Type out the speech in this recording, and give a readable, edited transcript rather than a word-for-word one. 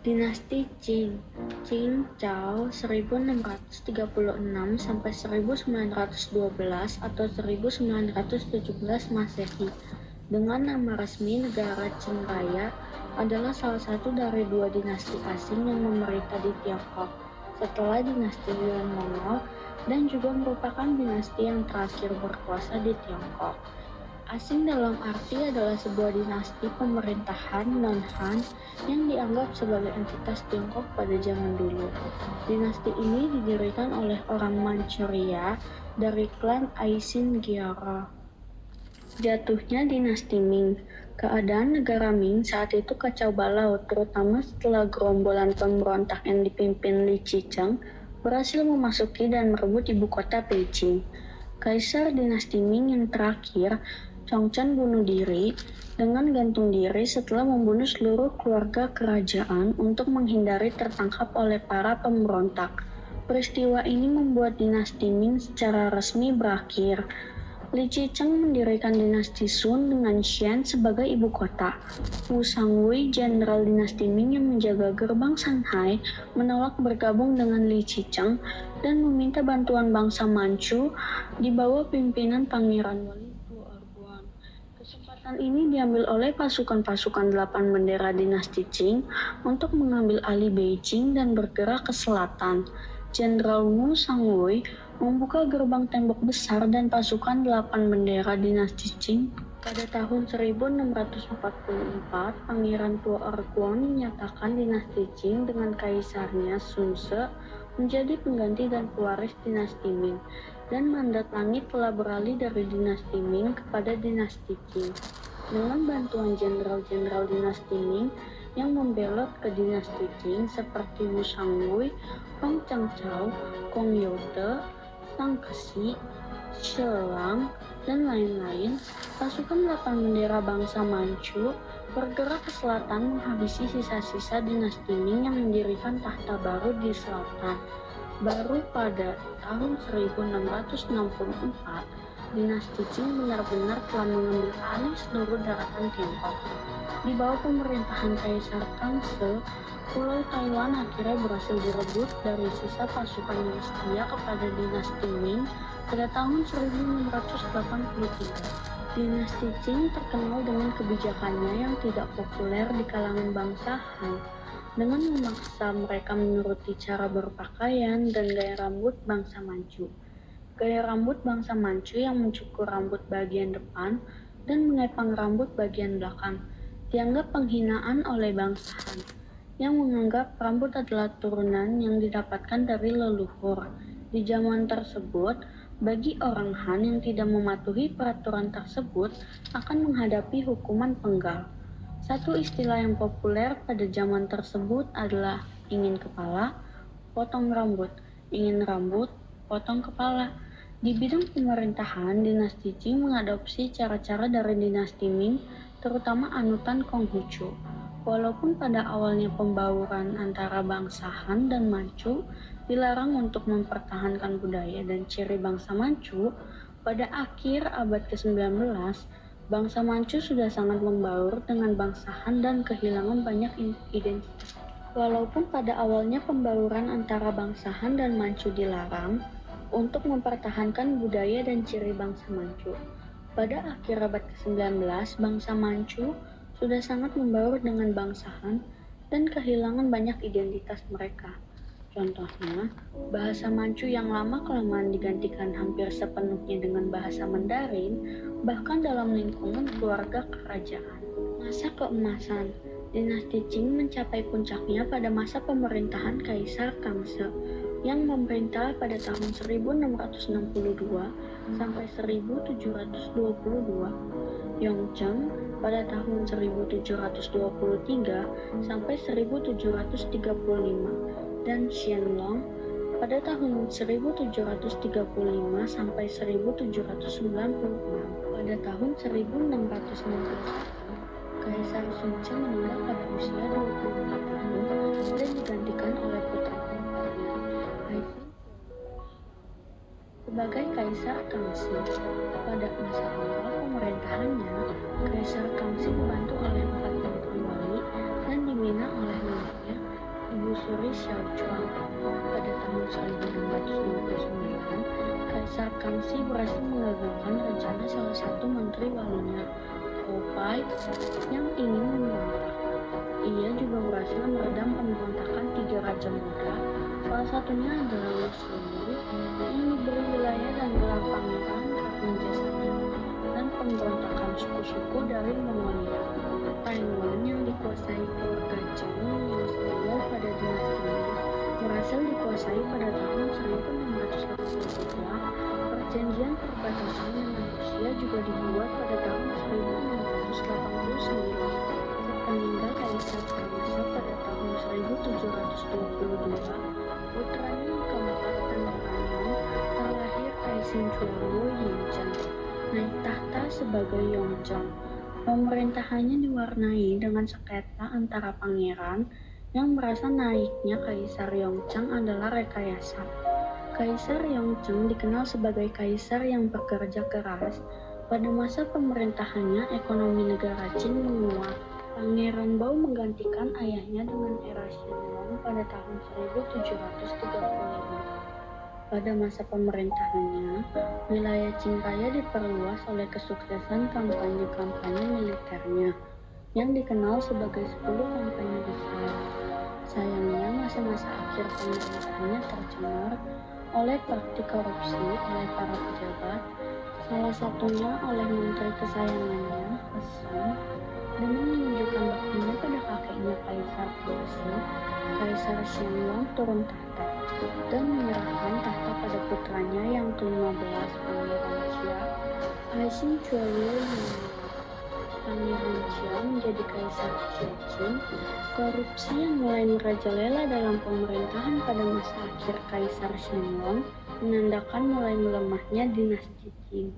Dinasti Qing, Qing Cao 1636 sampai 1912 atau 1917 Masehi, dengan nama resmi Negara Qing Raya, adalah salah satu dari dua dinasti asing yang memerintah di Tiongkok setelah dinasti Yuan Mongol dan juga merupakan dinasti yang terakhir berkuasa di Tiongkok. Asing dalam arti adalah sebuah dinasti pemerintahan non-Han yang dianggap sebagai entitas Tiongkok pada zaman dulu. Dinasti ini didirikan oleh orang Manchuria dari klan Aisin Gioro. Jatuhnya dinasti Ming. Keadaan negara Ming saat itu kacau balau, terutama setelah gerombolan pemberontak yang dipimpin Li Qicheng berhasil memasuki dan merebut ibu kota Beijing. Kaisar dinasti Ming yang terakhir, Chongzhen, bunuh diri dengan gantung diri setelah membunuh seluruh keluarga kerajaan untuk menghindari tertangkap oleh para pemberontak. Peristiwa ini membuat dinasti Ming secara resmi berakhir. Li Qicheng mendirikan dinasti Sun dengan Xian sebagai ibu kota. Wu Sangwei, jenderal dinasti Ming yang menjaga gerbang Shanghai, menolak bergabung dengan Li Qicheng dan meminta bantuan bangsa Manchu di bawah pimpinan Pangeran Wen Tuoguang. Kesempatan ini diambil oleh pasukan-pasukan 8 bendera dinasti Qing untuk mengambil alih Beijing dan bergerak ke selatan. Jenderal Wu Sangwei membuka gerbang tembok besar dan pasukan 8 bendera dinasti Qing. Pada tahun 1644, Pangeran Tuoguang menyatakan dinasti Qing dengan kaisarnya Sun Ce menjadi pengganti dan pewaris dinasti Ming, dan mandat langit telah beralih dari dinasti Ming kepada dinasti Qing. Dengan bantuan jenderal-jenderal dinasti Ming yang membelot ke dinasti Qing seperti Wu Sangwei, Fang Changchao, Gong Youde, Sang Kexi, Shi Lang, dan lain-lain, pasukan 8 bendera bangsa Manchu bergerak ke selatan menghabisi sisa-sisa dinasti Ming yang mendirikan tahta baru di selatan. Baru pada tahun 1664, dinasti Qing benar-benar telah mengambil alih seluruh daratan Tiongkok. Di bawah pemerintahan Kaisar Kangxi, Pulau Taiwan akhirnya berhasil direbut dari sisa pasukan yang setia kepada dinasti Ming pada tahun 1683. Dinasti Qing terkenal dengan kebijakannya yang tidak populer di kalangan bangsa Han, dengan memaksa mereka menuruti cara berpakaian dan gaya rambut bangsa Manchu. Gaya rambut bangsa Manchu yang mencukur rambut bagian depan dan mengepang rambut bagian belakang dianggap penghinaan oleh bangsa Han, yang menganggap rambut adalah turunan yang didapatkan dari leluhur. Di zaman tersebut, bagi orang Han yang tidak mematuhi peraturan tersebut akan menghadapi hukuman penggal. Satu istilah yang populer pada zaman tersebut adalah ingin kepala, potong rambut, ingin rambut, potong kepala. Di bidang pemerintahan, dinasti Qing mengadopsi cara-cara dari dinasti Ming, terutama anutan Konghucu. Walaupun pada awalnya pembauran antara bangsa Han dan Manchu dilarang untuk mempertahankan budaya dan ciri bangsa Manchu, pada akhir abad ke-19, bangsa Manchu sudah sangat membaur dengan bangsa Han dan kehilangan banyak identitas. Walaupun pada awalnya pembauran antara bangsa Han dan Manchu dilarang untuk mempertahankan budaya dan ciri bangsa Manchu, pada akhir abad ke-19, bangsa Manchu sudah sangat membaur dengan bangsa Han dan kehilangan banyak identitas mereka. Contohnya, bahasa Manchu yang lama-kelamaan digantikan hampir sepenuhnya dengan bahasa Mandarin, bahkan dalam lingkungan keluarga kerajaan. Masa keemasan, dinasti Qing mencapai puncaknya pada masa pemerintahan Kaisar Kangxi yang memerintah pada tahun 1662 sampai 1722, Yongzheng pada tahun 1723 sampai 1735, dan Qianlong pada tahun 1735 sampai 1796. Pada tahun 1661, Kaisar Sun Ce meninggal pada usia 24 tahun dan digantikan oleh putra perempuannya, Haifeng. Sebagai Kaisar Kangxi, pada masa awal pemerintahannya, Kaisar Kangxi dibantu oleh 4 Tuan Wali dan dibina oleh neneknya, Xiaochuan. Pada tahun 1669, Kaisar Kangxi berhasil menggagalkan rencana salah satu menteri walinya, Hou Bai, yang ingin memberontak. Ia juga berhasil meredam pemberontakan tiga raja muda, salah satunya adalah Lu Xiongnu yang diberi wilayah dan gelar pangeran Raja Sanya, dan pemberontakan suku-suku dari Mongolia. Taiwan yang dikuasai keluarga Zheng yang setia pada dinastinya berhasil dikuasai pada tahun 1683. Perjanjian perbatasan dengan Rusia juga dibuat pada tahun 1689. Meninggal Kaisar Kangxi pada tahun 1722, putranya yang keempat Pangeran terlahir Aishin Chuanwu Yingzheng, naik tahta sebagai Yongzheng. Pemerintahannya diwarnai dengan sengketa antara pangeran yang merasa naiknya Kaisar Yongzheng adalah rekayasa. Kaisar Yongzheng dikenal sebagai kaisar yang bekerja keras. Pada masa pemerintahannya, ekonomi negara Qin menguat. Pangeran Bao menggantikan ayahnya dengan era Xianlong pada tahun 1735. Pada masa pemerintahannya, wilayah Qin Raya diperluas oleh kesuksesan kampanye-kampanye militernya, yang dikenal sebagai 10 kampanye besar. Sayangnya, masa-masa akhir pemerintahannya tercemar oleh praktik korupsi oleh para pejabat, salah satunya oleh menteri kesayangannya, Hessen, dengan menunjukkan baktinya pada kakeknya Kaisar Kangxi. Kaisar Xianlong turun tahta dan menyerahkan tahta pada putranya yang ke-15, Pangeran Xia, Aishin Chuanwu Yingluo. Pangeran Xia menjadi Kaisar Qin. Korupsi yang mulai merajalela dalam pemerintahan pada masa akhir Kaisar Xianlong menandakan mulai melemahnya dinasti Qin.